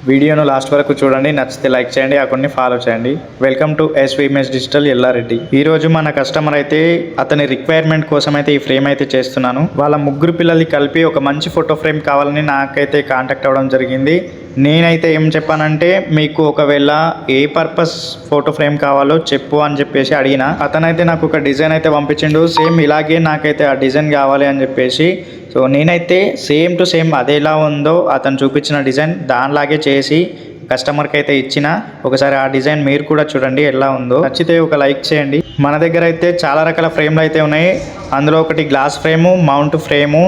వీడియోను లాస్ట్ వరకు చూడండి, నచ్చితే లైక్ చేయండి, అకౌంట్ని ఫాలో చేయండి. Welcome to SV image digital Yellareddy. ఈరోజు మన కస్టమర్ అయితే అతని రిక్వైర్మెంట్ కోసం అయితే ఈ ఫ్రేమ్ అయితే చేస్తున్నాను. వాళ్ళ ముగ్గురు పిల్లల్ని కలిపి ఒక మంచి ఫోటో ఫ్రేమ్ కావాలని నాకైతే కాంటాక్ట్ అవ్వడం జరిగింది. నేనైతే ఏం చెప్పానంటే, మీకు ఒకవేళ ఏ పర్పస్ ఫోటో ఫ్రేమ్ కావాలో చెప్పు అని చెప్పేసి అడిగిన. అతనైతే నాకు ఒక డిజైన్ అయితే పంపించిండు. సేమ్ ఇలాగే నాకైతే ఆ డిజైన్ కావాలి అని చెప్పేసి. సో నేనైతే సేమ్ టు సేమ్ అదే ఎలా ఉందో అతను చూపించిన డిజైన్ దానిలాగే చేసి కస్టమర్కి అయితే ఇచ్చిన. ఒకసారి ఆ డిజైన్ మీరు కూడా చూడండి ఎలా ఉందో. నచ్చితే ఒక లైక్ చేయండి. మన దగ్గర అయితే చాలా రకాల ఫ్రేమ్లు అయితే ఉన్నాయి. అందులో ఒకటి glass frame, mount frame,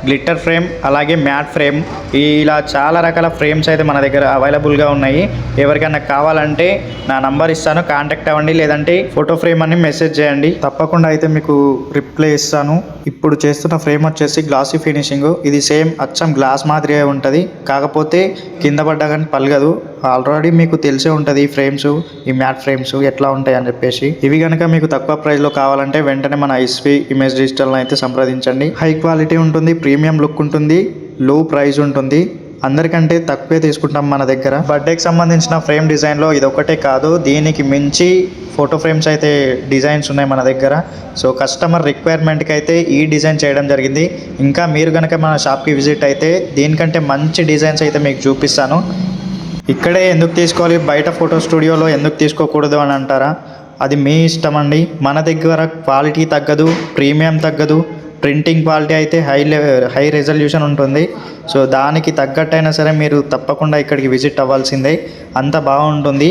glitter frame, అలాగే మ్యాట్ ఫ్రేమ్, ఇలా చాలా రకాల ఫ్రేమ్స్ అయితే మన దగ్గర అవైలబుల్గా ఉన్నాయి. ఎవరికైనా కావాలంటే నా నంబర్ ఇస్తాను, కాంటాక్ట్ అవ్వండి. లేదంటే ఫోటో ఫ్రేమ్ అని మెసేజ్ చేయండి, తప్పకుండా అయితే మీకు రిప్లై ఇస్తాను. ఇప్పుడు చేస్తున్న ఫ్రేమ్ వచ్చేసి గ్లాసీ ఫినిషింగ్. ఇది సేమ్ అచ్చం గ్లాస్ మాదిరిగా ఉంటుంది, కాకపోతే కింద పడ్డా కానీ పలగదు. ఆల్రెడీ మీకు తెలిసే ఉంటుంది ఈ ఫ్రేమ్స్, ఈ మ్యాట్ ఫ్రేమ్స్ ఎట్లా ఉంటాయి అని చెప్పేసి. ఇవి కనుక మీకు తక్కువ ప్రైస్లో కావాలంటే వెంటనే మన ఎస్వి ఇమేజ్ డిజిటల్ని అయితే సంప్రదించండి. హై క్వాలిటీ ఉంటుంది, ప్రీమియం లుక్ ఉంటుంది, లో ప్రైస్ ఉంటుంది. అందరికంటే తక్కువే తీసుకుంటాం మన దగ్గర. బర్త్డేకి సంబంధించిన ఫ్రేమ్ డిజైన్లో ఇది ఒకటే కాదు, దీనికి మించి ఫోటో ఫ్రేమ్స్ అయితే డిజైన్స్ ఉన్నాయి మన దగ్గర. సో కస్టమర్ రిక్వైర్మెంట్కి అయితే ఈ డిజైన్ చేయడం జరిగింది. ఇంకా మీరు కనుక మన షాప్కి విజిట్ అయితే దీనికంటే మంచి డిజైన్స్ అయితే మీకు చూపిస్తాను. ఇక్కడే ఎందుకు తీసుకోవాలి, బయట ఫోటో స్టూడియోలో ఎందుకు తీసుకోకూడదు అని అంటారా? అది మీ ఇష్టం అండి. మన దగ్గర క్వాలిటీ తగ్గదు, ప్రీమియం తగ్గదు, ప్రింటింగ్ క్వాలిటీ అయితే హై రెజల్యూషన్ ఉంటుంది. సో దానికి తగ్గట్టయినా సరే మీరు తప్పకుండా ఇక్కడికి విజిట్ అవ్వాల్సిందే. అంత బాగుంటుంది.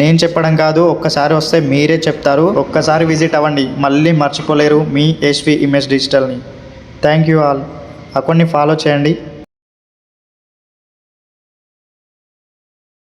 నేను చెప్పడం కాదు, ఒక్కసారి వస్తే మీరే చెప్తారు. ఒక్కసారి విజిట్ అవ్వండి, మళ్ళీ మర్చిపోలేరు మీ ఎస్వి ఇమేజ్ డిజిటల్ని. Thank you all. అకౌంట్ని ఫాలో చేయండి.